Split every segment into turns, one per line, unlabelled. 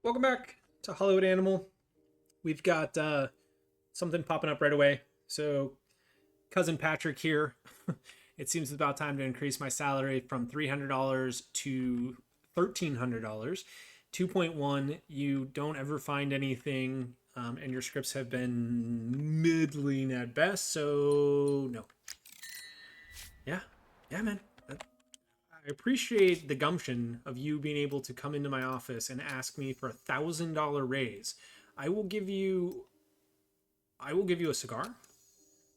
Welcome back to Hollywood Animal. We've got something popping up right away. So, cousin Patrick here. It seems it's about time to increase my salary from $300 to $1,300. 2.1, you don't ever find anything, and your scripts have been middling at best, so no. Yeah, man. I appreciate the gumption of you being able to come into my office and ask me for $1,000 raise. I will give you a cigar.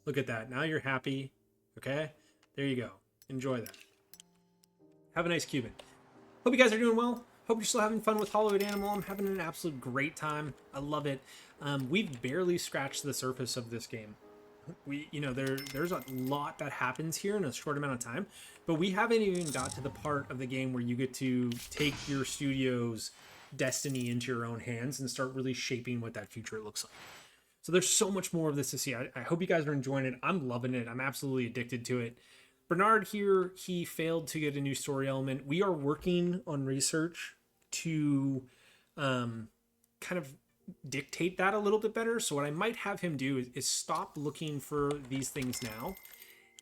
Look at that. Now you're happy. Okay? There you go. Enjoy that. Have a nice Cuban. Hope you guys are doing well. Hope you're still having fun with Hollywood Animal. I'm having an absolute great time. I love it. We've barely scratched the surface of this game. There's a lot that happens here in a short amount of time, but we haven't even got to the part of the game where you get to take your studio's destiny into your own hands and start really shaping what that future looks like. So there's so much more of this to see. I hope you guys are enjoying it. I'm loving it. I'm absolutely addicted to it. Bernard here, he failed to get a new story element. We are working on research to kind of dictate that a little bit better. So what I might have him do is stop looking for these things now,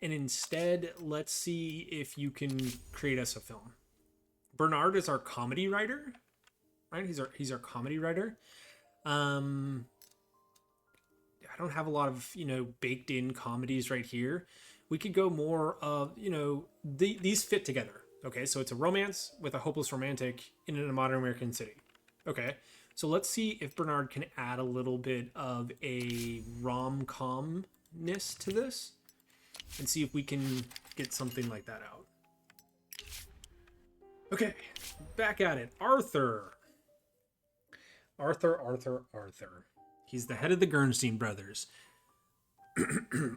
and instead let's see if you can create us a film. Bernard is our comedy writer, right? He's our comedy writer. I don't have a lot of baked in comedies right here. We could go more of these fit together. Okay, so it's a romance with a hopeless romantic in a modern American city. Okay. So let's see if Bernard can add a little bit of a rom-com-ness to this and see if we can get something like that out. Okay, back at it. Arthur. He's the head of the Gernstein Brothers.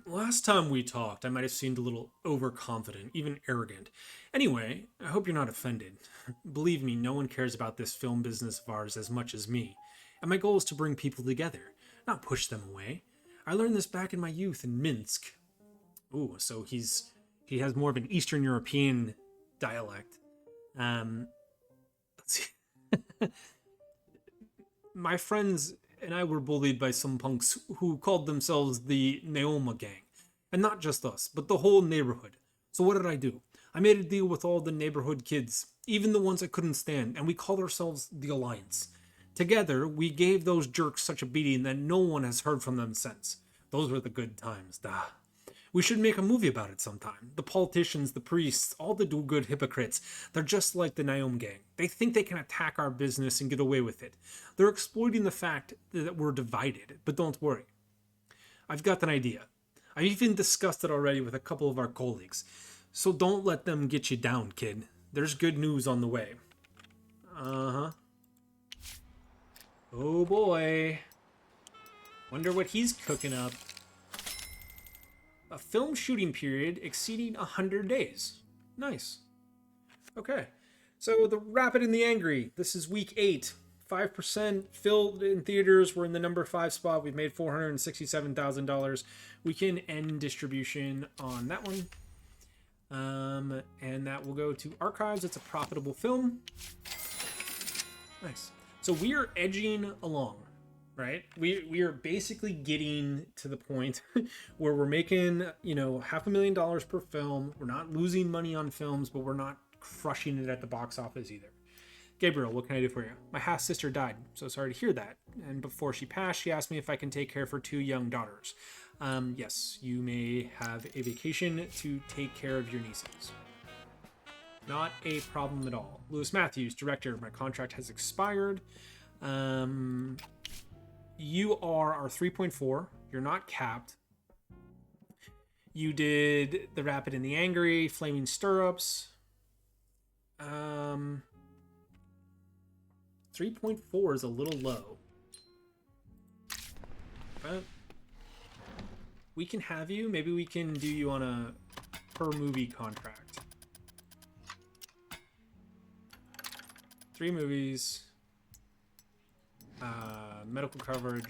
Last time we talked, I might have seemed a little overconfident, even arrogant. Anyway, I hope you're not offended. Believe me, no one cares about this film business of ours as much as me. And my goal is to bring people together, not push them away. I learned this back in my youth in Minsk. Ooh, so he has more of an Eastern European dialect. Let's see. My friends and I were bullied by some punks who called themselves the Neoma Gang. And not just us, but the whole neighborhood. So what did I do? I made a deal with all the neighborhood kids, even the ones I couldn't stand, and we called ourselves the Alliance. Together, we gave those jerks such a beating that no one has heard from them since. Those were the good times, da. We should make a movie about it sometime. The politicians, the priests, all the do-good hypocrites, they're just like the Naum Gang. They think they can attack our business and get away with it. They're exploiting the fact that we're divided, but don't worry. I've got an idea. I've even discussed it already with a couple of our colleagues. So don't let them get you down, kid. There's good news on the way. Uh-huh. Oh boy. Wonder what he's cooking up. A film shooting period exceeding 100 days. Nice. Okay. So The Rapid and the Angry. This is week 8. 5% filled in theaters. We're in the number 5 spot. We've made $467,000. We can end distribution on that one. And that will go to archives. It's a profitable film. Nice. So we are edging along, right? We are basically getting to the point where we're making, $500,000 per film. We're not losing money on films, but we're not crushing it at the box office either. Gabriel, what can I do for you? My half sister died, so sorry to hear that. And before she passed, she asked me if I can take care of her 2 young daughters. Yes, you may have a vacation to take care of your nieces. Not a problem at all. Lewis Matthews, director. My contract has expired. You are our 3.4. You're not capped. You did The Rapid and the Angry, Flaming Stirrups. 3.4 is a little low. But we can have you. Maybe we can do you on a per movie contract. 3 movies. Medical coverage.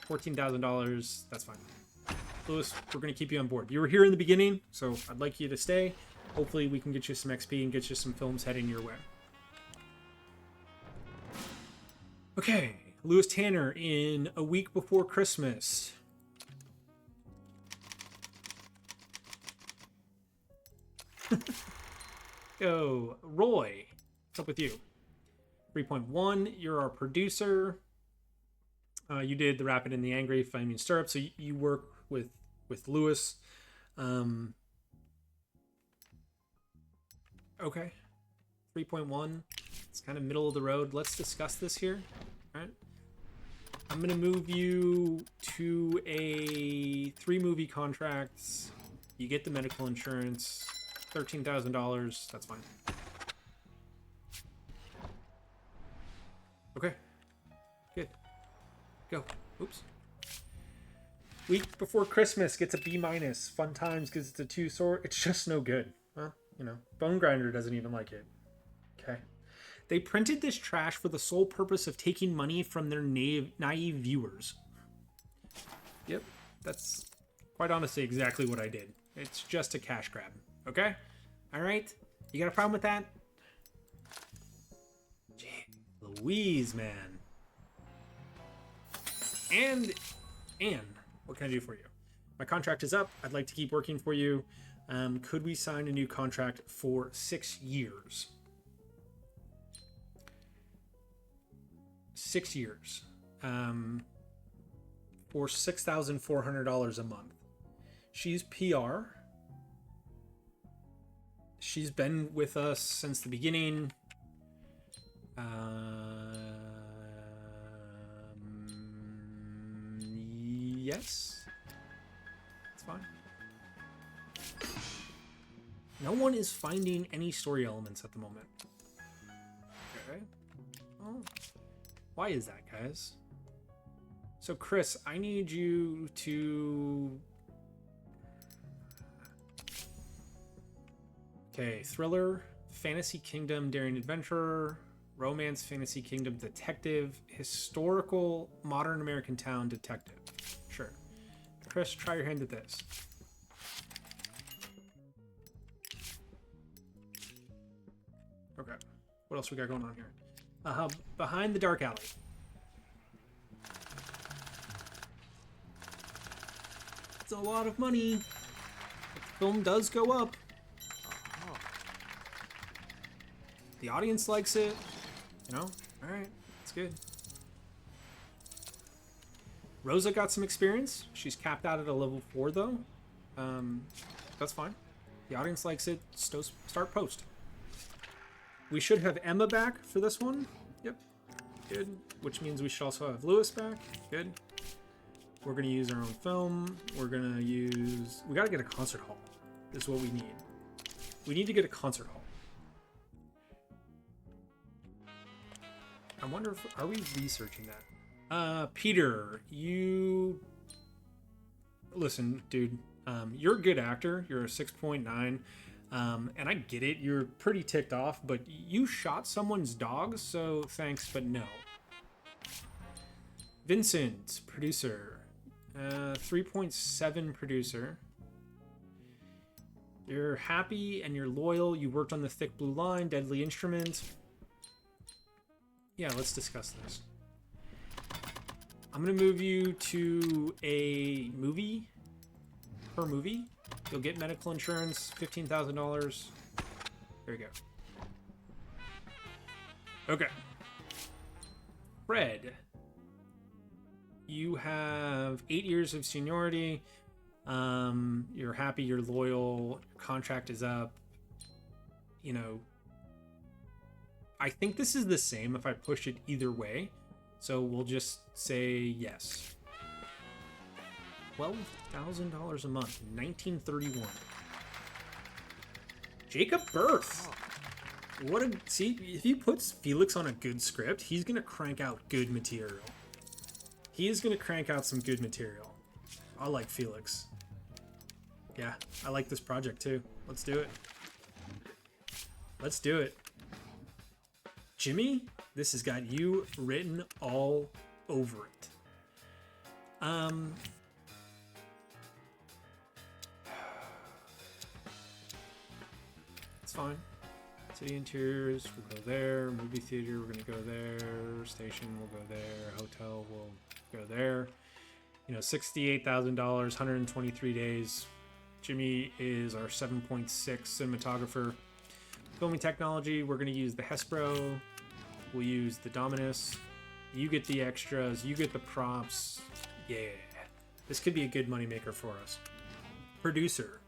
$14,000. That's fine. Lewis, we're going to keep you on board. You were here in the beginning, so I'd like you to stay. Hopefully we can get you some XP and get you some films heading your way. Okay, Lewis Tanner in A Week Before Christmas. Go, Roy. What's up with you? 3.1, you're our producer. You did The Rapid and the Angry, Flaming Stirrup, so you work with Lewis. Okay. 3.1. It's kind of middle of the road. Let's discuss this here. All right. I'm going to move you to a 3-movie contract. You get the medical insurance. $13,000. That's fine. Okay. Good. Go. Oops. Week Before Christmas gets a B-. Fun Times because it's a 2 sword. It's just no good. Well, you know, Bone Grinder doesn't even like it. Okay. They printed this trash for the sole purpose of taking money from their naive viewers. Yep. That's quite honestly exactly what I did. It's just a cash grab. Okay? Alright? You got a problem with that? Gee, Louise, man. And, what can I do for you? My contract is up. I'd like to keep working for you. Could we sign a new contract for 6 years? 6 years. For $6,400 a month. She's PR. She's been with us since the beginning. Yes. It's fine. No one is finding any story elements at the moment. Okay. Oh. Why is that, guys? So, Chris, I need you to... Okay, thriller, fantasy kingdom, daring adventurer, romance, fantasy kingdom, detective, historical, modern American town, detective. Sure. Chris, try your hand at this. Okay. What else we got going on here? Behind the Dark Alley. It's a lot of money. The film does go up. The audience likes it. You know? Alright. It's good. Rosa got some experience. She's capped out at a level 4, though. That's fine. The audience likes it. Start post. We should have Emma back for this one. Yep. Good. Which means we should also have Lewis back. Good. We're going to use our own film. We're going to use... We got to get a concert hall. This is what we need. We need to get a concert hall. I wonder if... Are we researching that? Peter, you... Listen, dude. You're a good actor. You're a 6.9. And I get it. You're pretty ticked off, but you shot someone's dog, so thanks, but no. Vincent, producer. 3.7 producer. You're happy and you're loyal. You worked on The Thick Blue Line, Deadly Instrument. Yeah, let's discuss this. I'm going to move you to a movie. Per movie. You'll get medical insurance, $15,000. There you go. Okay. Fred. You have 8 years of seniority. You're happy, you're loyal, your contract is up. You know, I think this is the same if I push it either way. So we'll just say yes. $12,000 a month, 1931. Jacob Birth. What a... See, if he puts Felix on a good script, he's going to crank out good material. He is going to crank out some good material. I like Felix. Yeah, I like this project too. Let's do it. Let's do it. Jimmy, this has got you written all over it. It's fine. City interiors, we'll go there. Movie theater, we're gonna go there. Station, we'll go there. Hotel, we'll go there. You know, $68,000, 123 days. Jimmy is our 7.6 cinematographer. Filming technology, we're gonna use the Hespro. We'll use the Dominus. You get the extras, you get the props. Yeah. This could be a good moneymaker for us. Producer.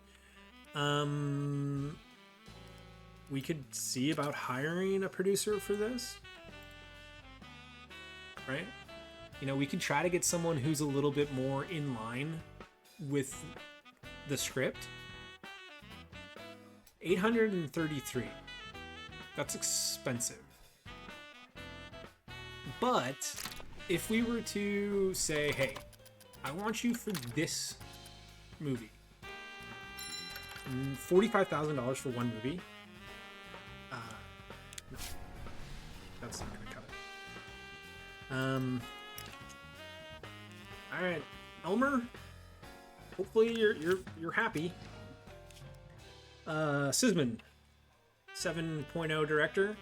We could see about hiring a producer for this. Right? You know, we could try to get someone who's a little bit more in line with the script. 833. That's expensive. But if we were to say, hey, I want you for this movie, $45,000 for one movie. No, that's not gonna cut it. All right, Elmer. Hopefully you're happy. Sisman, 7.0 director.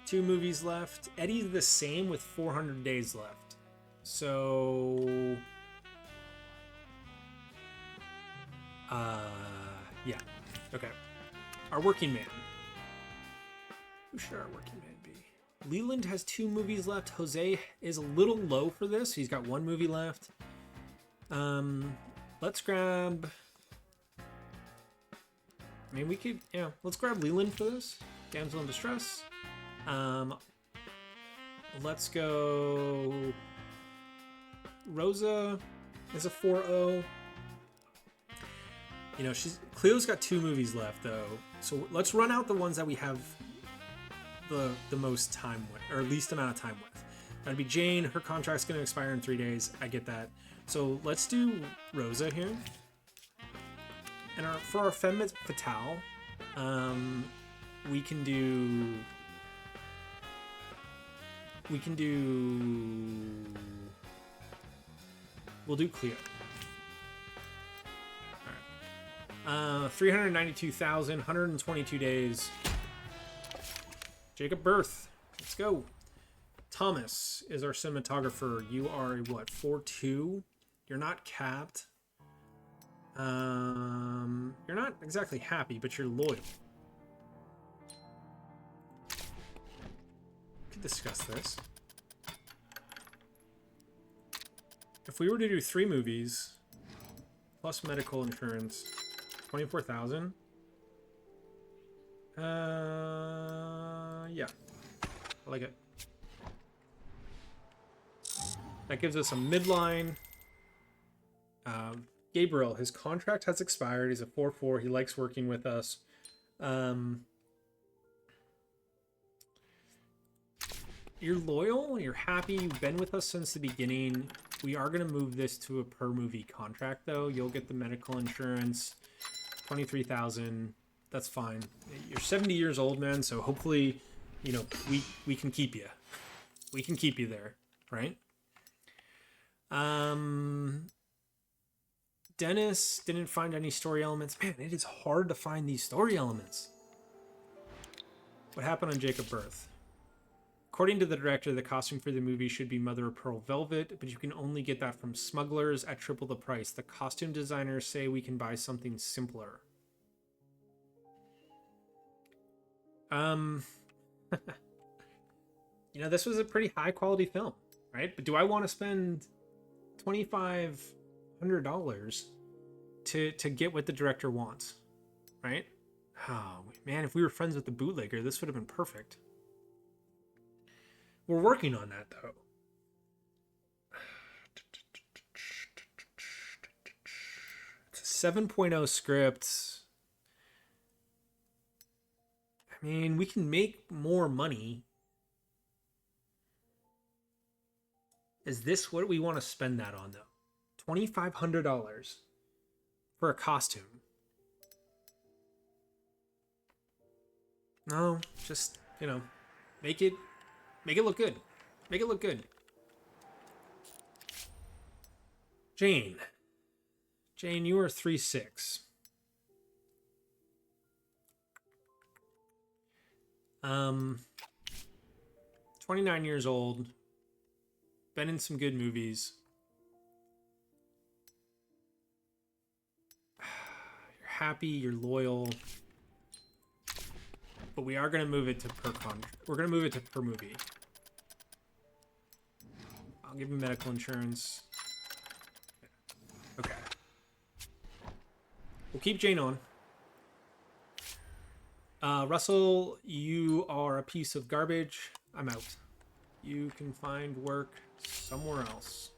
2 movies left. Eddie's the same with 400 days left. So, yeah. Okay. Our working man. Who should our working man be? Leland has 2 movies left. Jose is a little low for this. He's got 1 movie left. Let's grab... I mean, we could... Yeah, let's grab Leland for this. Damsel in Distress. Let's go... Rosa is a 4.0. You know, Cleo's got 2 movies left, though. So let's run out the ones that we have the most time with, or least amount of time with. That'd be Jane. Her contract's going to expire in 3 days. I get that. So let's do Rosa here. And for our femme fatale, we can do... We'll do Cleo. All right. 392,000, 122 days. Jacob Berth. Let's go. Thomas is our cinematographer. You are a what? 4.2. You're not capped. You're not exactly happy, but you're loyal. We could discuss this. If we were to do 3 movies plus medical insurance, 24,000. Yeah, I like it. That gives us a midline. Gabriel, his contract has expired. He's a 4.4. He likes working with us. You're loyal. You're happy. You've been with us since the beginning. We are going to move this to a per movie contract, though. You'll get the medical insurance, 23,000. That's fine. You're 70 years old, man. So hopefully, you know, we can keep you. We can keep you there, right? Dennis didn't find any story elements. Man, it is hard to find these story elements. What happened on Jacob Berth? According to the director, the costume for the movie should be mother of pearl velvet, but you can only get that from smugglers at triple the price. The costume designers say we can buy something simpler. You know, this was a pretty high quality film, right? But do I want to spend $2,500 to get what the director wants, right? Oh man, if we were friends with the bootlegger, this would have been perfect. We're working on that, though. It's a 7.0 script. I mean, we can make more money. Is this what we want to spend that on, though? $2,500 for a costume. No, just, you know, make it look good. Make it look good. Jane, you are 3.6. Um, 29 years old. Been in some good movies. You're happy, you're loyal. But we are going to move it to per contract. We're going to move it to per movie. I'll give him medical insurance. Okay. We'll keep Jane on. Russell, you are a piece of garbage. I'm out. You can find work somewhere else.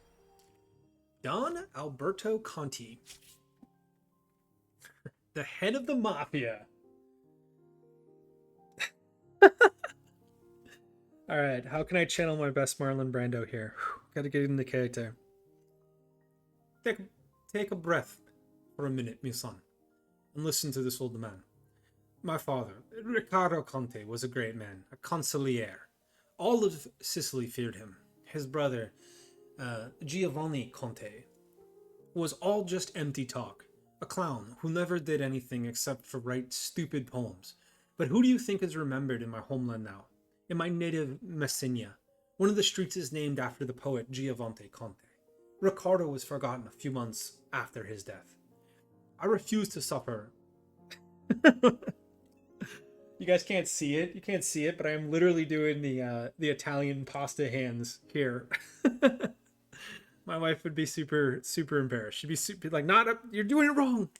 Don Alberto Conti. The head of the mafia. All right, how can I channel my best Marlon Brando here? Gotta get into character. Take a breath for a minute, my son, and listen to this old man. My father, Riccardo Conte, was a great man, a consigliere. All of Sicily feared him. His brother, Giovanni Conte, was all just empty talk. A clown who never did anything except for write stupid poems. But who do you think is remembered in my homeland now? In my native Messina, one of the streets is named after the poet Giovanni Conte. Riccardo was forgotten a few months after his death. I refuse to suffer. You guys can't see it. You can't see it, but I am literally doing the Italian pasta hands here. My wife would be super embarrassed. She'd be like, "Not you're doing it wrong.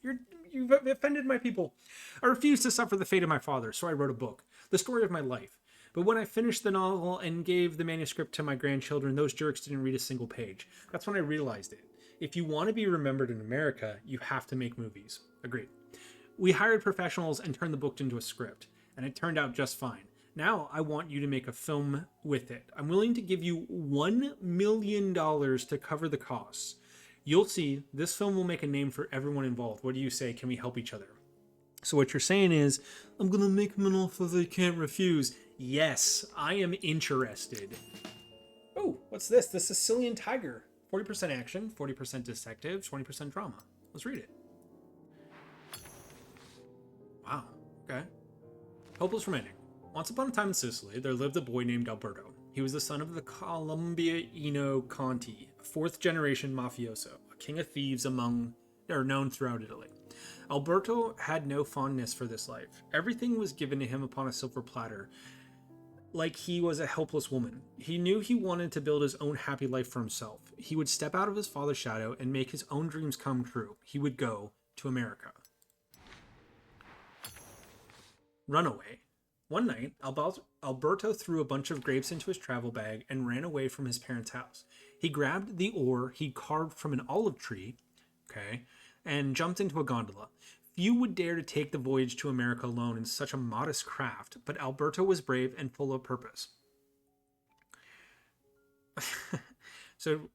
You've offended my people." I refused to suffer the fate of my father, so I wrote a book, the story of my life. But when I finished the novel and gave the manuscript to my grandchildren, those jerks didn't read a single page. That's when I realized it. If you want to be remembered in America, you have to make movies. Agreed. We hired professionals and turned the book into a script, and it turned out just fine. Now I want you to make a film with it. I'm willing to give you $1 million to cover the costs. You'll see, this film will make a name for everyone involved. What do you say? Can we help each other? So what you're saying is, I'm going to make him an offer they can't refuse. Yes, I am interested. Oh, what's this? The Sicilian Tiger. 40% action, 40% detective, 20% drama. Let's read it. Wow, okay. Hopeless romantic. Once upon a time in Sicily, there lived a boy named Alberto. He was the son of the Colombiano Conti, a fourth-generation mafioso, a king of thieves known throughout Italy. Alberto had no fondness for this life. Everything was given to him upon a silver platter, like he was a helpless woman. He knew he wanted to build his own happy life for himself. He would step out of his father's shadow and make his own dreams come true. He would go to America. Runaway. One night, Alberto threw a bunch of grapes into his travel bag and ran away from his parents' house. He grabbed the ore he'd carved from an olive tree, and jumped into a gondola. Few would dare to take the voyage to America alone in such a modest craft, but Alberto was brave and full of purpose. So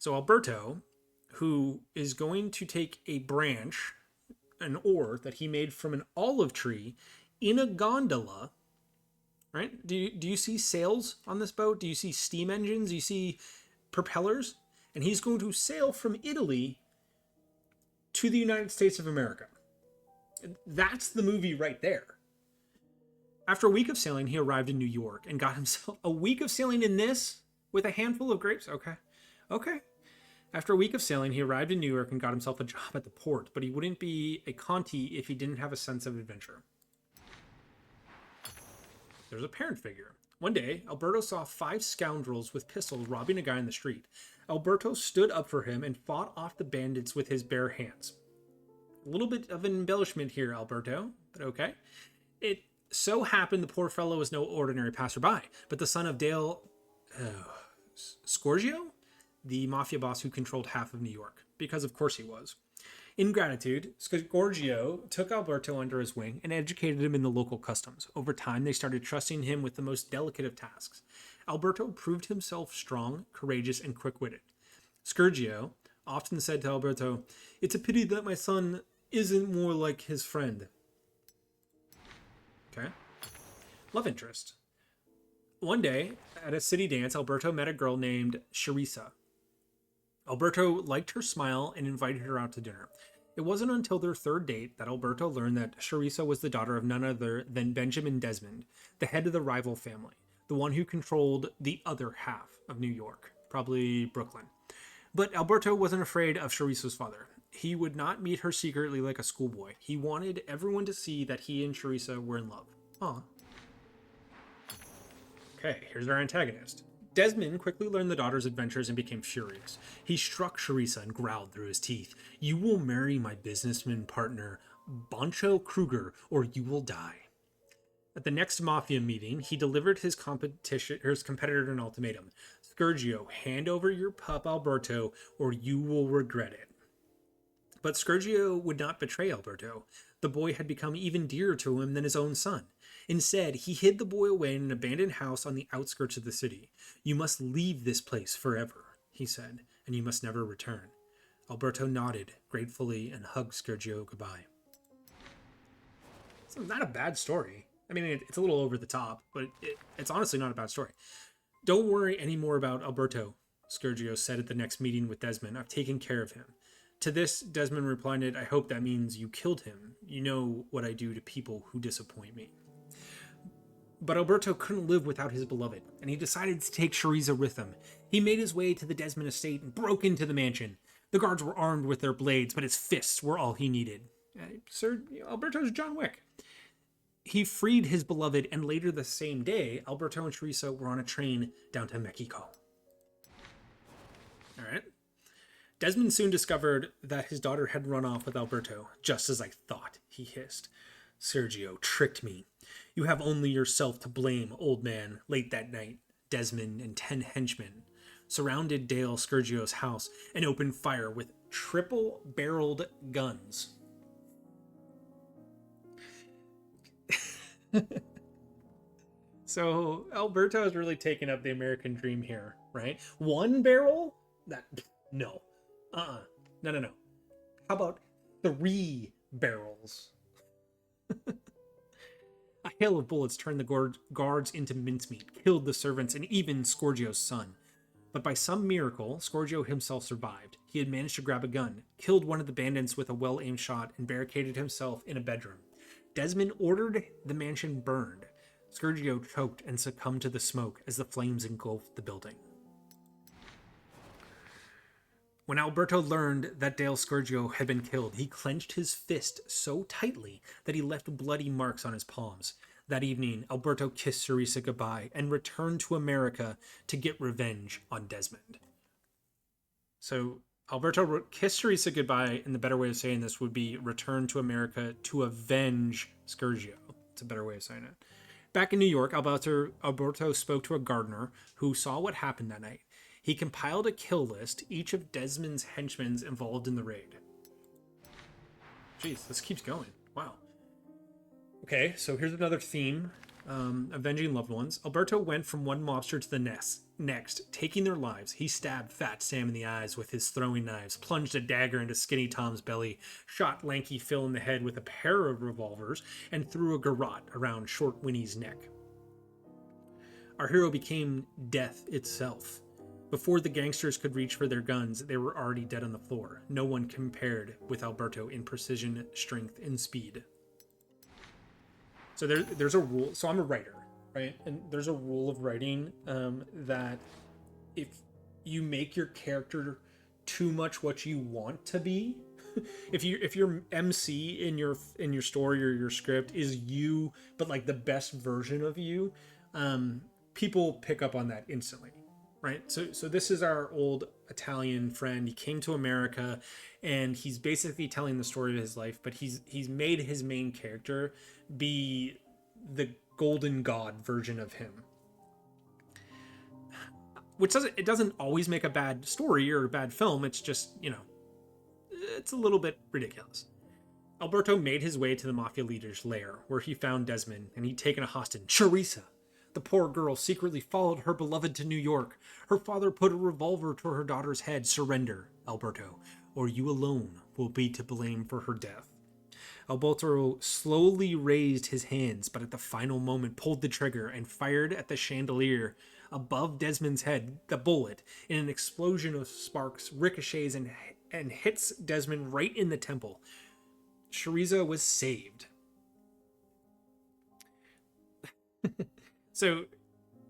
Alberto, who is going to take a branch, an ore that he made from an olive tree, in a gondola, right? Do you see sails on this boat? Do you see steam engines? Do you see propellers? And he's going to sail from Italy to the United States of America. That's the movie right there. After a week of sailing, he arrived in New York and got himself a week of sailing in this with a handful of grapes. Okay. After a week of sailing, he arrived in New York and got himself a job at the port, but he wouldn't be a Conti if he didn't have a sense of adventure. There's a parent figure. One day, Alberto saw 5 scoundrels with pistols robbing a guy in the street. Alberto stood up for him and fought off the bandits with his bare hands. A little bit of an embellishment here, Alberto, but okay. It so happened the poor fellow was no ordinary passerby, but the son of Dale Scorgio, the mafia boss who controlled half of New York, because of course he was. In gratitude, Scorgio took Alberto under his wing and educated him in the local customs. Over time, they started trusting him with the most delicate of tasks. Alberto proved himself strong, courageous, and quick-witted. Scorgio often said to Alberto, "It's a pity that my son isn't more like his friend." Okay. Love interest. One day, at a city dance, Alberto met a girl named Charissa. Alberto liked her smile and invited her out to dinner. It wasn't until their third date that Alberto learned that Charissa was the daughter of none other than Benjamin Desmond, the head of the rival family, the one who controlled the other half of New York, probably Brooklyn. But Alberto wasn't afraid of Charissa's father. He would not meet her secretly like a schoolboy. He wanted everyone to see that he and Charissa were in love. Aw. Okay, here's our antagonist. Desmond quickly learned the daughter's adventures and became furious. He struck Charissa and growled through his teeth. You will marry my businessman partner, Boncho Kruger, or you will die. At the next Mafia meeting, he delivered his competitor an ultimatum. Scourgio, hand over your pup Alberto, or you will regret it. But Scourgio would not betray Alberto. The boy had become even dearer to him than his own son. Instead, he hid the boy away in an abandoned house on the outskirts of the city. You must leave this place forever, he said, and you must never return. Alberto nodded gratefully and hugged Scourgio goodbye. It's not a bad story. I mean, it's a little over the top, but it's honestly not a bad story. Don't worry any more about Alberto, Scourgio said at the next meeting with Desmond. I've taken care of him. To this, Desmond replied, I hope that means you killed him. You know what I do to people who disappoint me. But Alberto couldn't live without his beloved, and he decided to take Charissa with him. He made his way to the Desmond estate and broke into the mansion. The guards were armed with their blades, but his fists were all he needed. Sir, Alberto's John Wick. He freed his beloved, and later the same day, Alberto and Charissa were on a train down to Mexico. All right. Desmond soon discovered that his daughter had run off with Alberto, just as I thought, he hissed. Sergio tricked me. You have only yourself to blame, old man. Late that night, Desmond and 10 henchmen surrounded Dale Scourgio's house and opened fire with triple-barreled guns. So Alberto is really taking up the American dream here, right? One barrel? No. No. How about 3 barrels? A hail of bullets turned the guards into mincemeat, killed the servants, and even Scourgio's son. But by some miracle, Scourgio himself survived. He had managed to grab a gun, killed one of the bandits with a well-aimed shot, and barricaded himself in a bedroom. Desmond ordered the mansion burned. Scourgio choked and succumbed to the smoke as the flames engulfed the building. When Alberto learned that Dale Scourgio had been killed, he clenched his fist so tightly that he left bloody marks on his palms. That evening, Alberto kissed Charissa goodbye and returned to America to get revenge on Desmond. So Alberto kissed Charissa goodbye, and the better way of saying this would be return to America to avenge Scourgio. It's a better way of saying it. Back in New York, Alberto spoke to a gardener who saw what happened that night. He compiled a kill list, each of Desmond's henchmen involved in the raid. Jeez, this keeps going. Wow. Okay, so here's another theme. Avenging loved ones. Alberto went from one mobster to the next, taking their lives. He stabbed Fat Sam in the eyes with his throwing knives, plunged a dagger into Skinny Tom's belly, shot Lanky Phil in the head with a pair of revolvers, and threw a garrote around Short Winnie's neck. Our hero became death itself. Before the gangsters could reach for their guns, they were already dead on the floor. No one compared with Alberto in precision, strength, and speed. So there's a rule. So I'm a writer, right? And there's a rule of writing that if you make your character too much what you want to be, if your MC in your story or your script is you, but like the best version of you, people pick up on that instantly. Right. So this is our old Italian friend. He came to America and he's basically telling the story of his life, but he's made his main character be the golden god version of him. Which doesn't always make a bad story or a bad film. It's just, it's a little bit ridiculous. Alberto made his way to the mafia leader's lair where he found Desmond and he'd taken a hostage, Charissa. The poor girl secretly followed her beloved to New York. Her father put a revolver to her daughter's head. Surrender, Alberto, or you alone will be to blame for her death. Alberto slowly raised his hands, but at the final moment pulled the trigger and fired at the chandelier above Desmond's head. The bullet, in an explosion of sparks, ricochets and and hits Desmond right in the temple. Shariza was saved. So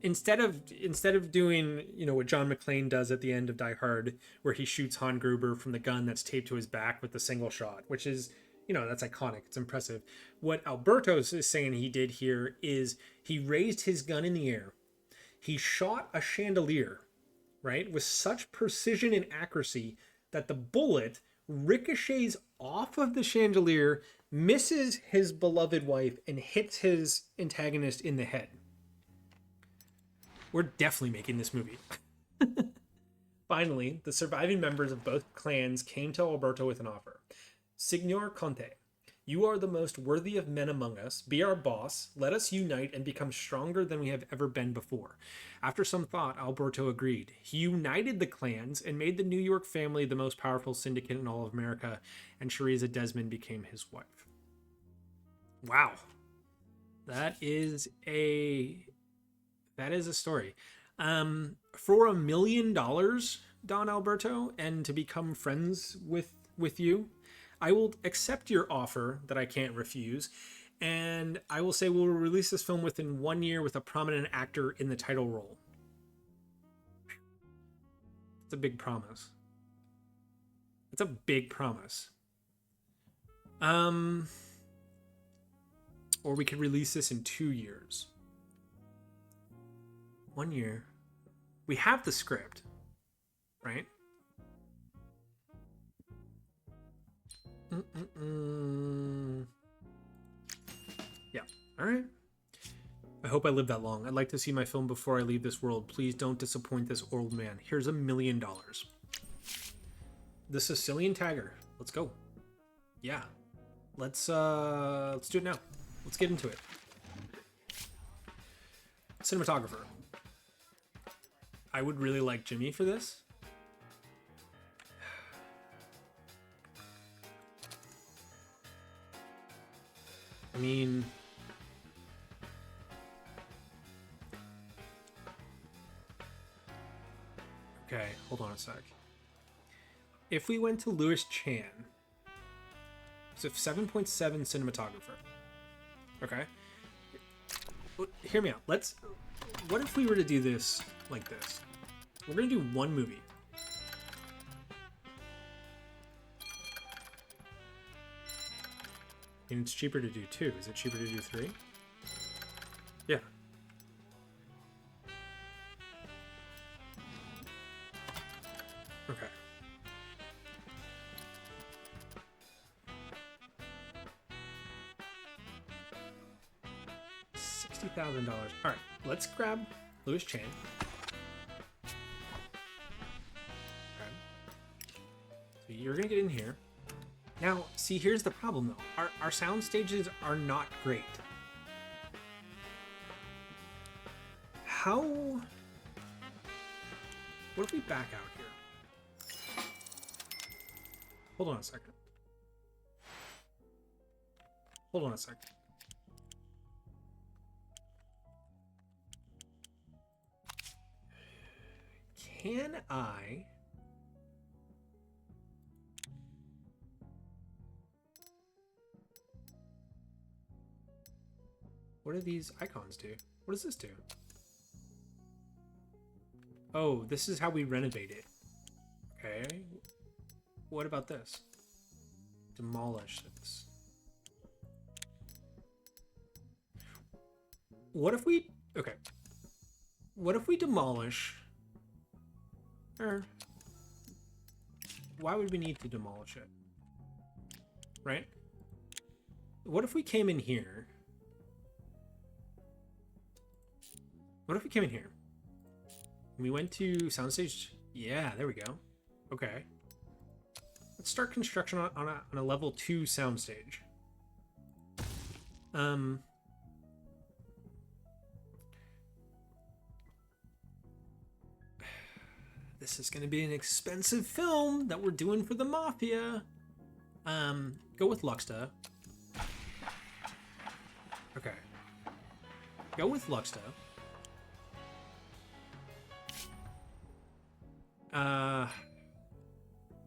instead of doing, what John McClane does at the end of Die Hard, where he shoots Han Gruber from the gun that's taped to his back with the single shot, which is, that's iconic, it's impressive. What Alberto is saying he did here is he raised his gun in the air, he shot a chandelier, right, with such precision and accuracy that the bullet ricochets off of the chandelier, misses his beloved wife, and hits his antagonist in the head. We're definitely making this movie. Finally, the surviving members of both clans came to Alberto with an offer. Signor Conte, you are the most worthy of men among us. Be our boss. Let us unite and become stronger than we have ever been before. After some thought, Alberto agreed. He united the clans and made the New York family the most powerful syndicate in all of America, and Shariza Desmond became his wife. Wow. That is a story. For $1 million, Don Alberto, and to become friends with you, I will accept your offer that I can't refuse, and I will say we'll release this film within 1 year with a prominent actor in the title role. It's a big promise. It's a big promise. Or we could release this in 2 years. 1 year. We have the script, right? Yeah. All right. I hope I live that long. I'd like to see my film before I leave this world. Please don't disappoint this old man. Here's $1 million. The Sicilian Tiger. Let's go. Yeah. Let's do it now. Let's get into it. Cinematographer. I would really like Jimmy for this. I mean, okay, hold on a sec. If we went to Louis Chan, so 7.7 cinematographer. Okay. Hear me out. What if we were to do this like this? We're going to do one movie. And it's cheaper to do 2. Is it cheaper to do 3? Yeah. Okay. $60,000. All right, let's grab Louis Chan. Okay. So you're gonna get in here. Now, see, here's the problem though. Our sound stages are not great. What if we back out here? Hold on a second. Hold on a second. Can I... What do these icons do? What does this do? Oh, this is how we renovate it. Okay. What about this? Demolish this. What if we... Okay. What if we demolish... Or... Why would we need to demolish it? Right? What if we came in here... What if we came in here? We went to soundstage. Yeah, there we go. Okay. Let's start construction on a level 2 soundstage. This is going to be an expensive film that we're doing for the Mafia. Go with Luxta. Okay. Go with Luxta.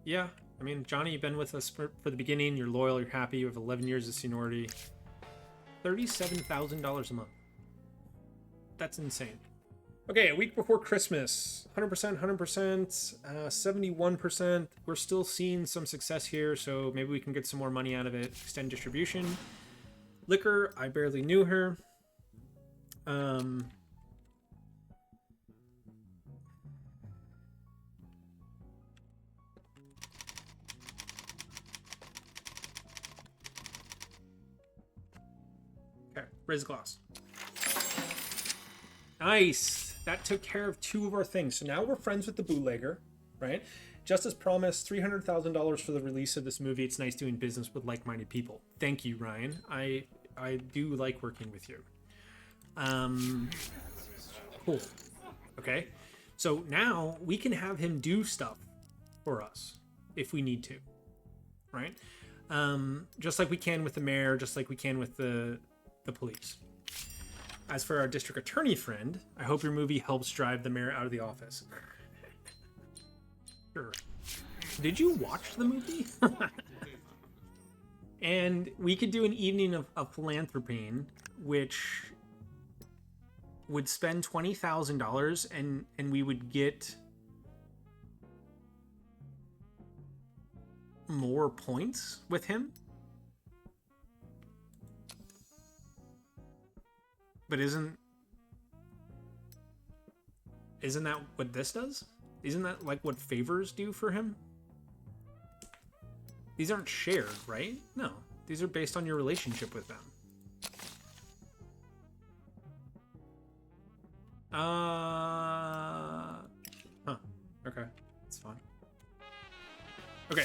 Yeah, I mean, Johnny, you've been with us for the beginning. You're loyal. You're happy. You have 11 years of seniority. $37,000 a month. That's insane. Okay, a week before Christmas. 100%, 100%, 71%. We're still seeing some success here, so maybe we can get some more money out of it. Extend distribution. Liquor, I barely knew her. Okay, raise a glass. Nice. That took care of 2 of our things. So now we're friends with the bootlegger, right? Just as promised, $300,000 for the release of this movie. It's nice doing business with like-minded people. Thank you, Ryan. I do like working with you. Cool. Okay. So now we can have him do stuff for us if we need to, right? Just like we can with the mayor, just like we can with the police. As for our district attorney friend, I hope your movie helps drive the mayor out of the office. Sure. Did you watch the movie? And we could do an evening of philanthropy, which would spend $20,000 and we would get more points with him. But isn't that what this does? Isn't that like what favors do for him? These aren't shared, right? No, these are based on your relationship with them. Okay, that's fine. Okay.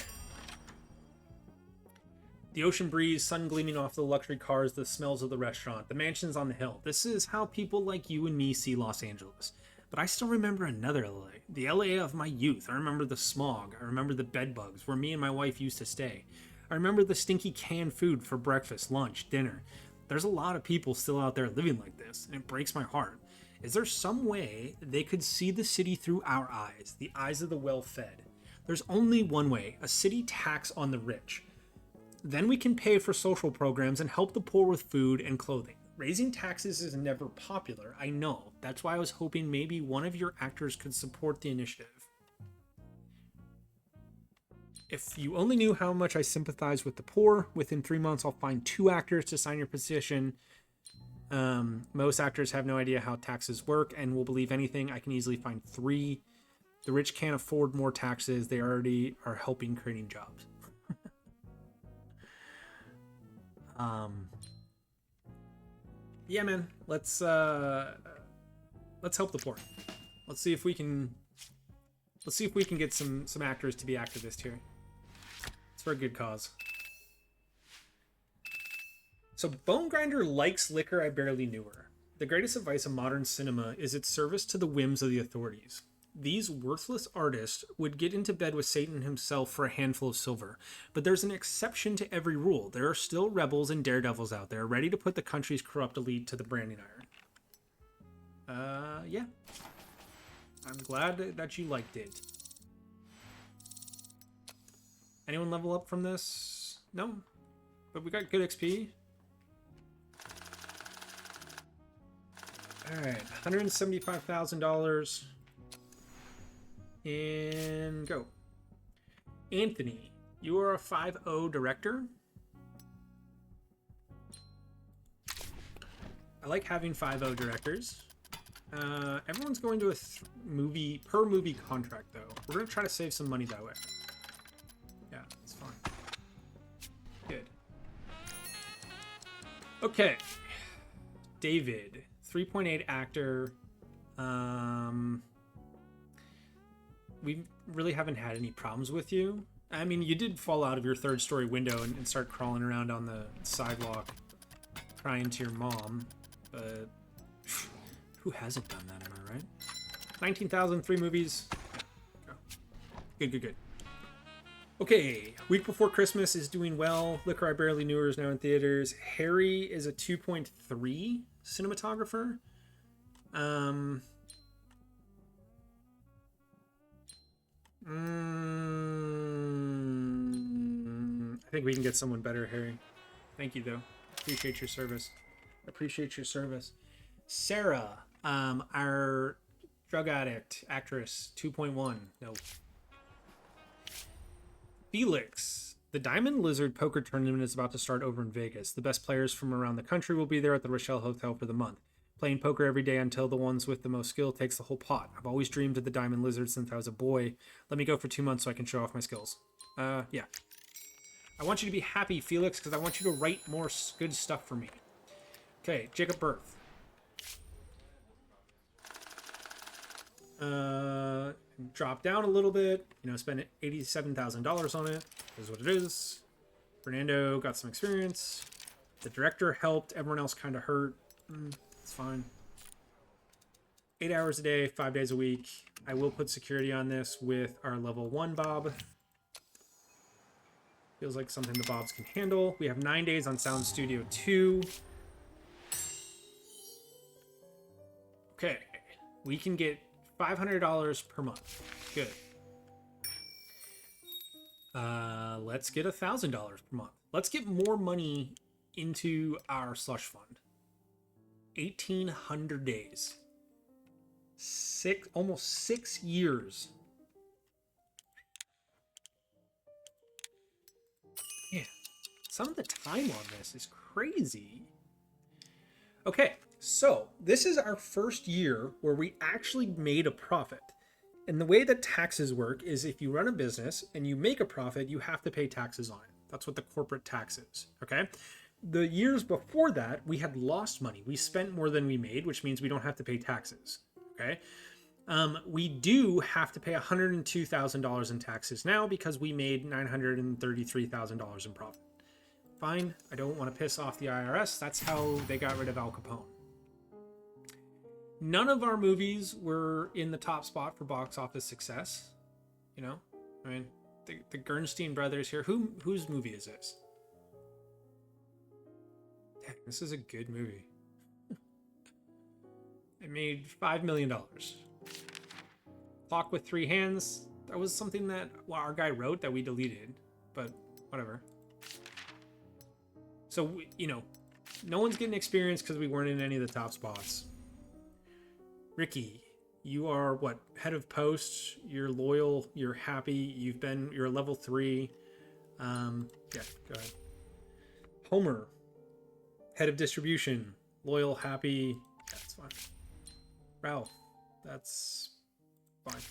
The ocean breeze, sun gleaming off the luxury cars, the smells of the restaurant, the mansions on the hill. This is how people like you and me see Los Angeles. But I still remember another LA. The LA of my youth. I remember the smog. I remember the bed bugs where me and my wife used to stay. I remember the stinky canned food for breakfast, lunch, dinner. There's a lot of people still out there living like this, and it breaks my heart. Is there some way they could see the city through our eyes, the eyes of the well-fed? There's only one way, a city tax on the rich. Then we can pay for social programs and help the poor with food and clothing. Raising taxes is never popular, I know. That's why I was hoping maybe one of your actors could support the initiative. If you only knew how much I sympathize with the poor, within 3 months I'll find 2 actors to sign your petition. Most actors have no idea how taxes work and will believe anything. I can easily find 3. The rich can't afford more taxes. They already are helping creating jobs. Yeah, man, let's help the poor. Let's see if we can get some actors to be activists here. It's for a good cause. So Bone Grinder likes liquor. I barely knew her. The greatest advice of modern cinema is its service to the whims of the authorities. These worthless artists would get into bed with Satan himself for a handful of silver. But there's an exception to every rule. There are still rebels and daredevils out there ready to put the country's corrupt elite to the branding iron. Yeah. I'm glad that you liked it. Anyone level up from this? No? But we got good XP. Alright, $175,000. And go. Anthony, you are a 5-0 director. I like having 5-0 directors. Everyone's going to a per movie contract, though. We're going to try to save some money that way. Yeah, it's fine. Good. Okay. David, 3.8 actor. We really haven't had any problems with you. I mean, you did fall out of your 3rd-story window and start crawling around on the sidewalk crying to your mom. But who hasn't done that, am I right? 19,000, 3 movies. Yeah, go. Good. Okay, week before Christmas is doing well. Liquor I Barely Knew Her is now in theaters. Harry is a 2.3 cinematographer. think we can get someone better, Harry. Thank you, though. Appreciate your service. Appreciate your service. Sarah, our drug addict actress, 2.1. No. Felix, the Diamond Lizard poker tournament is about to start over in Vegas. The best players from around the country will be there at the Rochelle Hotel for the month. Playing poker every day until the ones with the most skill takes the whole pot. I've always dreamed of the Diamond Lizard since I was a boy. Let me go for 2 months so I can show off my skills. Yeah. I want you to be happy, Felix, because I want you to write more good stuff for me. Okay, Jacob Birth. Drop down a little bit. You know, spend $87,000 on it. Is what it is. Fernando got some experience. The director helped. Everyone else kind of hurt. It's fine. 8 hours a day, 5 days a week. I will put security on this with our level 1 Bob. Feels like something the Bobs can handle. We have 9 days on Sound Studio 2. Okay. We can get $500 per month. Good. Let's get $1,000 per month. Let's get more money into our slush fund. 1,800 days. Almost 6 years. Yeah. Some of the time on this is crazy. Okay, so this is our first year where we actually made a profit. And the way that taxes work is if you run a business and you make a profit, you have to pay taxes on it. That's what the corporate tax is, okay? The years before that, we had lost money. We spent more than we made, which means we don't have to pay taxes, okay? We do have to pay $102,000 in taxes now because we made $933,000 in profit. Fine, I don't want to piss off the IRS. That's how they got rid of Al Capone. None of our movies were in the top spot for box office success. You know, I mean, the Gernstein Brothers here. Whose movie is this? Dang, this is a good movie. It made $5 million. Clock with Three Hands. That was something that our guy wrote that we deleted, but whatever. So, you know, no one's getting experience because we weren't in any of the top spots. Ricky, you are what? Head of post. You're loyal. You're happy. You're level 3. Yeah, go ahead. Homer, head of distribution. Loyal, happy. That's fine. Ralph, that's fine.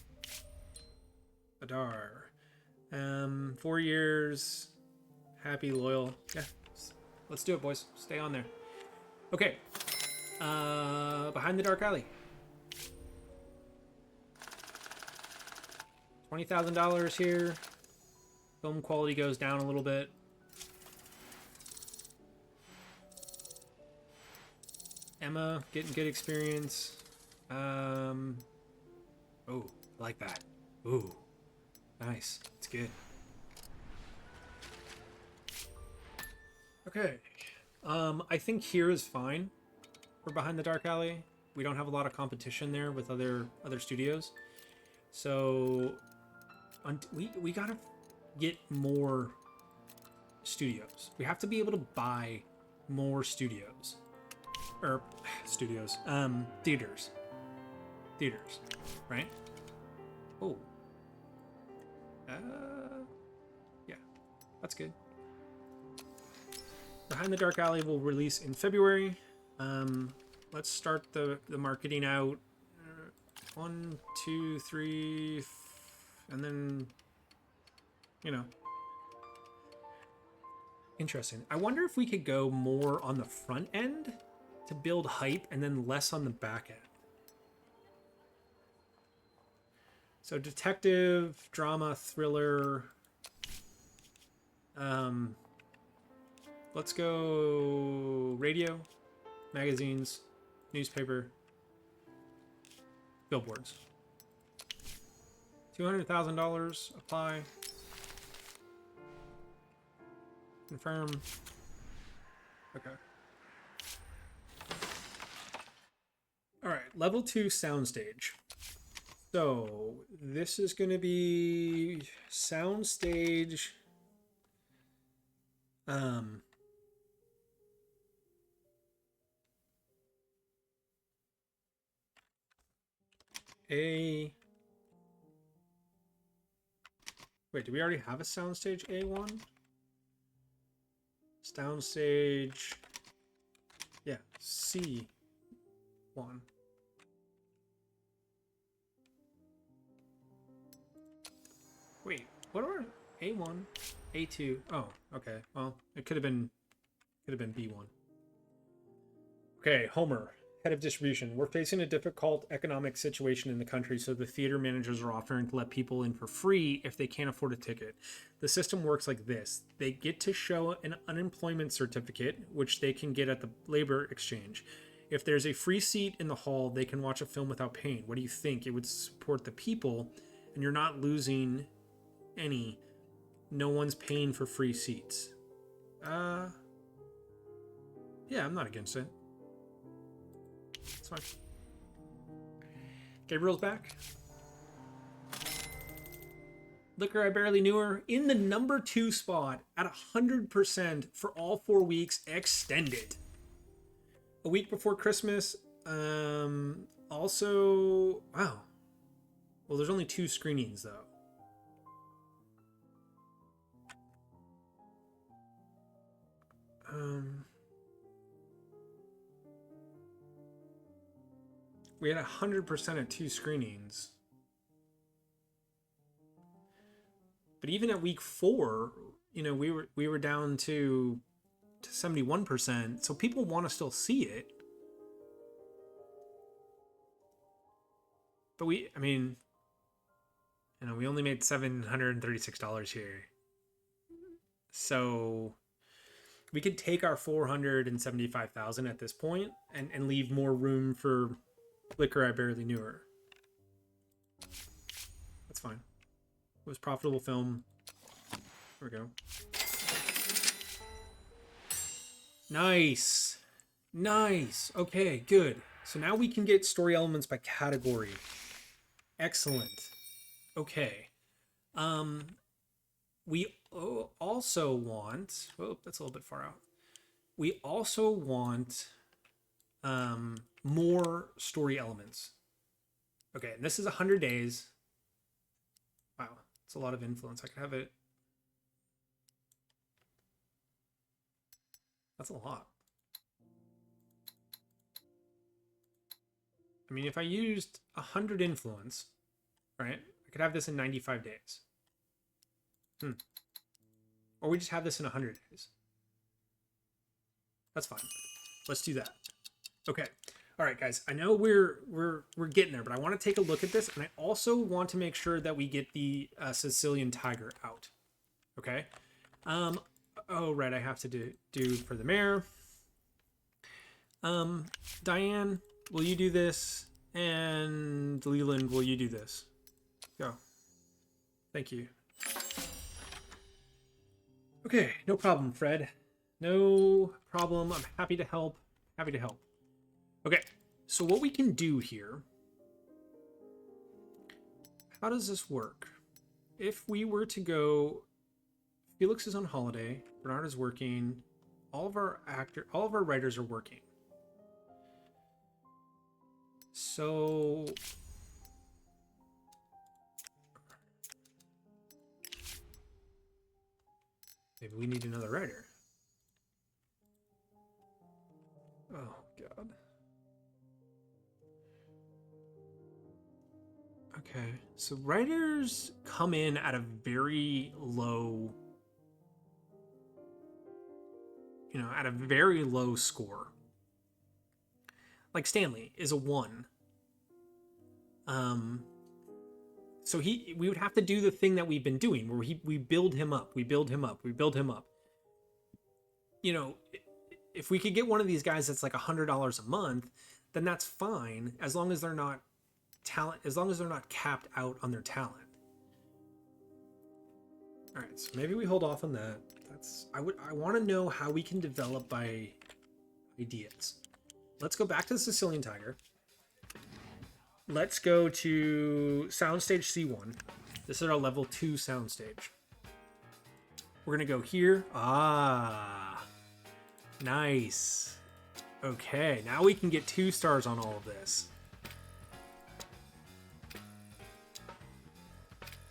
Adar, 4 years. Happy, loyal. Yeah, let's do it, boys. Stay on there. Okay. Behind the Dark Alley. $20,000 here. Film quality goes down a little bit. Emma getting good experience. Oh, I like that. Ooh, nice. It's good. Okay. I think here is fine for Behind the Dark Alley. We don't have a lot of competition there with other studios. So we gotta get more studios. We have to be able to buy more studios. Or studios. Theaters. Theaters. Right? Oh. Yeah. That's good. Behind the Dark Alley will release in February. Let's start the marketing out. 1, 2, 3, and then, you know. Interesting. I wonder if we could go more on the front end to build hype and then less on the back end. So detective, drama, thriller. Let's go radio, magazines, newspaper, billboards. $200,000, apply. Confirm. Okay. All right, level 2 soundstage. So this is going to be soundstage Um, A. Wait, do we already have a soundstage A1? Soundstage. Yeah, C1. Wait, what are A1, A2? Oh, okay. Well, it could have been B1. Okay, Homer, head of distribution. We're facing a difficult economic situation in the country, so the theater managers are offering to let people in for free if they can't afford a ticket. The system works like this. They get to show an unemployment certificate, which they can get at the labor exchange. If there's a free seat in the hall, they can watch a film without paying. What do you think? It would support the people, and you're not losing any. No one's paying for free seats. Yeah, I'm not against it. It's fine. Gabriel's back. Liquor I Barely Knew Her in the number 2 spot at 100% for all 4 weeks extended. A week before Christmas. Also, wow. Well, there's only 2 screenings though. We had 100% at 2 screenings. But even at week 4, you know, we were down to 71%. So people want to still see it. But I mean, you know, we only made $736 here. So we could take our 475,000 at this point and leave more room for Liquor I Barely Knew Her. That's fine. It was a profitable film. There we go. Nice. Nice. Okay, good. So now we can get story elements by category. Excellent. Okay. We also want... Oh, that's a little bit far out. We also want more story elements. Okay, and this is 100 days. Wow, it's a lot of influence. I could have it... That's a lot. I mean, if I used 100 influence, right, I could have this in 95 days. Or we just have this in 100 days. That's fine. Let's do that. Okay. All right, guys. I know we're getting there, but I want to take a look at this, and I also want to make sure that we get the Sicilian Tiger out. Okay. Oh, right. I have to do for the mayor. Diane, will you do this? And Leland, will you do this? Go. Thank you. Okay, no problem, Fred. No problem. I'm happy to help. Happy to help. Okay, so what we can do here... How does this work? If we were to go... Felix is on holiday. Bernard is working. All of our writers are working. So... Maybe we need another writer. Oh, God. Okay, so writers come in at a very low... You know, at a very low score. Like Stanley is a 1. So we would have to do the thing that we've been doing, where we build him up, we build him up, we build him up. You know, if we could get one of these guys that's like $100 a month, then that's fine, as long as they're not capped out on their talent. All right, so maybe we hold off on that. I want to know how we can develop by ideas. Let's go back to the Sicilian Tiger. Let's go to soundstage C1. This is our level 2 soundstage. We're gonna go here. Ah, nice. Okay, now we can get 2 stars on all of this.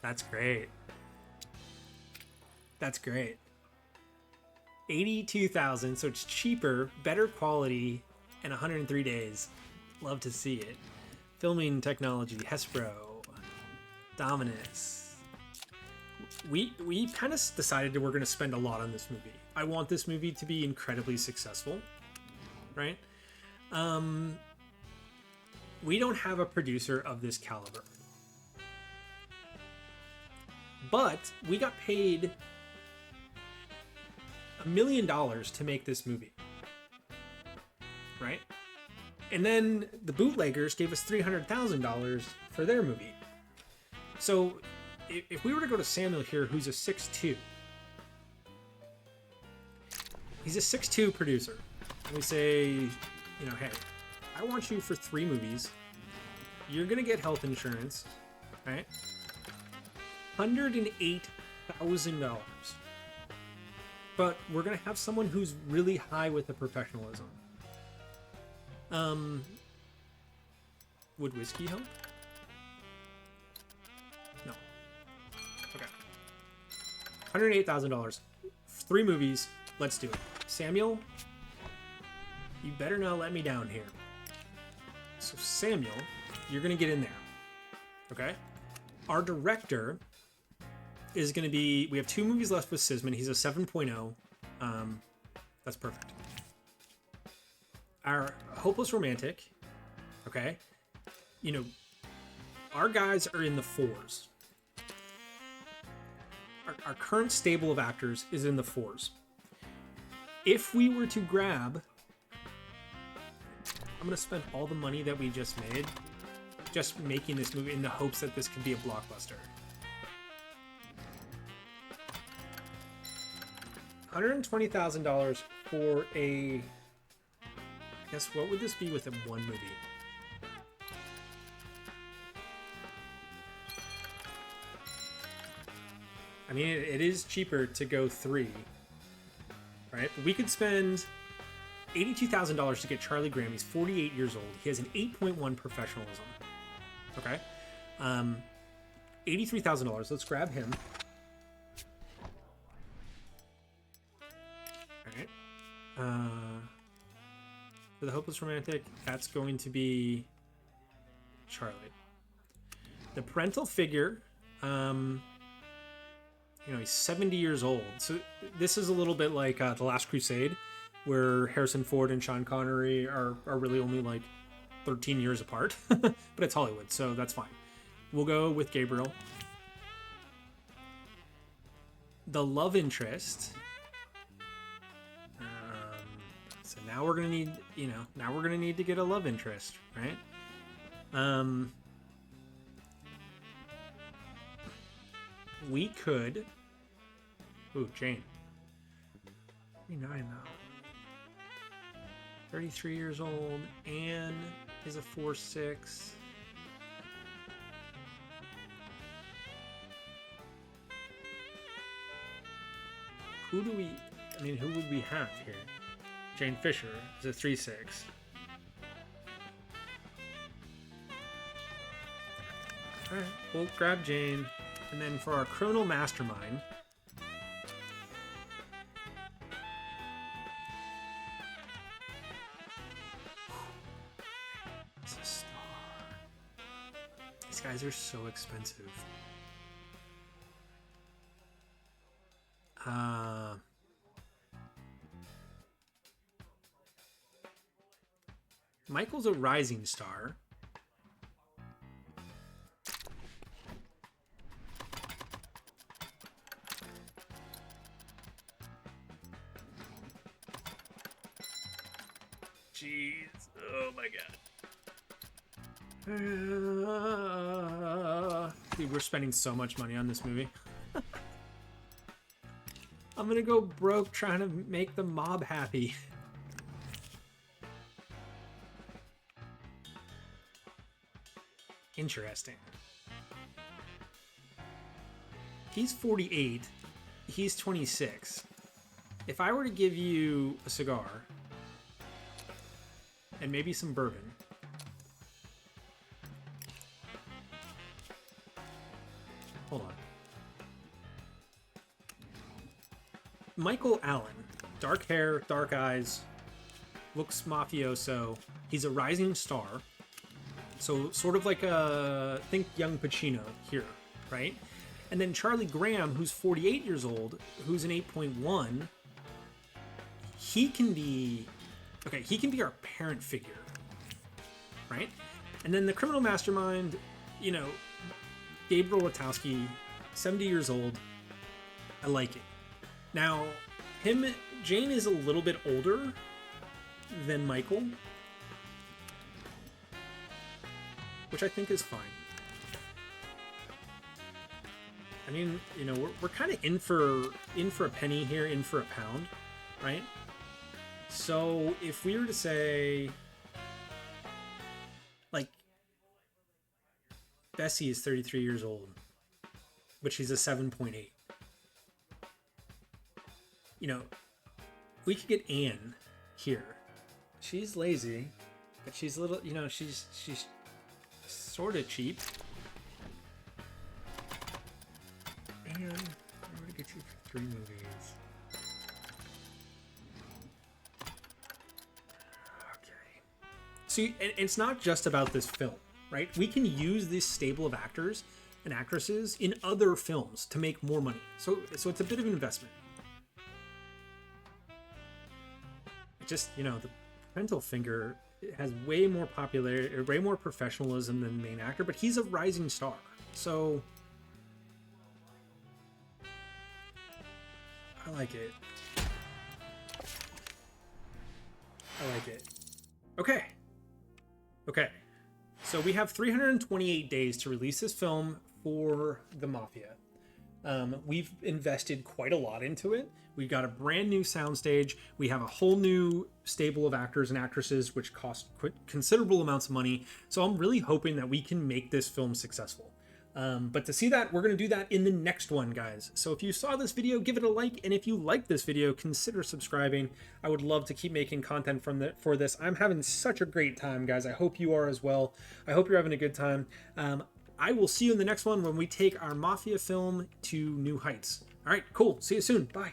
That's great. That's great. 82,000, so it's cheaper, better quality, and 103 days. Love to see it. Filming technology, Hespro, Dominus. We kind of decided that we're going to spend a lot on this movie. I want this movie to be incredibly successful, right? We don't have a producer of this caliber. But we got paid $1 million to make this movie, right? And then the bootleggers gave us $300,000 for their movie. So if we were to go to Samuel here, who's a 6'2", he's a 6'2" producer, and we say, you know, hey, I want you for 3 movies. You're gonna get health insurance, right? $108,000. But we're gonna have someone who's really high with the professionalism. Would whiskey help? No. Okay. $108,000. 3 movies. Let's do it. Samuel, you better not let me down here. So Samuel, you're gonna get in there. Okay? Our director is going to be, we have 2 movies left with Sisman. He's a 7.0. That's perfect. Our Hopeless Romantic, okay? You know, our guys are in the 4s. Our current stable of actors is in the 4s. If we were to grab, I'm going to spend all the money that we just made just making this movie in the hopes that this could be a blockbuster. $120,000 for a, I guess, what would this be with a 1 movie? I mean, it is cheaper to go 3, right? But we could spend $82,000 to get Charlie Graham. He's 48 years old. He has an 8.1 professionalism. Okay. $83,000. Let's grab him. For the Hopeless Romantic, that's going to be Charlie. The parental figure, you know, he's 70 years old. So this is a little bit like The Last Crusade, where Harrison Ford and Sean Connery are really only like 13 years apart. But it's Hollywood, so that's fine. We'll go with Gabriel. The love interest. So now we're gonna need, you know, now we're gonna need to get a love interest, right? We could. Ooh, Jane. 39 now. 33 years old. Anne is a 4'6". Who do we? I mean, who would we have here? Jane Fisher is a 3'6". Alright, we'll grab Jane. And then for our criminal mastermind, it's a star. These guys are so expensive. Michael's a rising star. Jeez. Oh my god. Dude, we're spending so much money on this movie. I'm gonna go broke trying to make the mob happy. Interesting. He's 48. he's 26. If I were to give you a cigar and maybe some bourbon, hold on. Michael Allen, dark hair, dark eyes, looks mafioso. He's a rising star. So sort of like think young Pacino here, right? And then Charlie Graham, who's 48 years old, who's an 8.1. He can be our parent figure, right? And then the criminal mastermind, you know, Gabriel Wachowski, 70 years old. I like it. Now, Jane is a little bit older than Michael, which I think is fine. I mean, you know, we're kind of in for a penny here, in for a pound, right? So if we were to say, like, Bessie is 33 years old, but she's a 7.8. You know, we could get Anne here. She's lazy, but she's a little, you know, she's sort of cheap. And I'm gonna get you for 3 movies. Okay. See, and it's not just about this film, right? We can use this stable of actors and actresses in other films to make more money. So it's a bit of an investment. It just, you know, the Parental Finger has way more popularity, or way more professionalism than the main actor, but he's a rising star. So I like it. I like it. Okay. So we have 328 days to release this film for the Mafia. We've invested quite a lot into it. We've got a brand new soundstage. We have a whole new stable of actors and actresses, which cost considerable amounts of money. So I'm really hoping that we can make this film successful. But to see that, we're going to do that in the next one, guys. So if you saw this video, give it a like. And if you like this video, consider subscribing. I would love to keep making content for this. I'm having such a great time, guys. I hope you are as well. I hope you're having a good time. I will see you in the next one when we take our Mafia film to new heights. All right, cool. See you soon. Bye.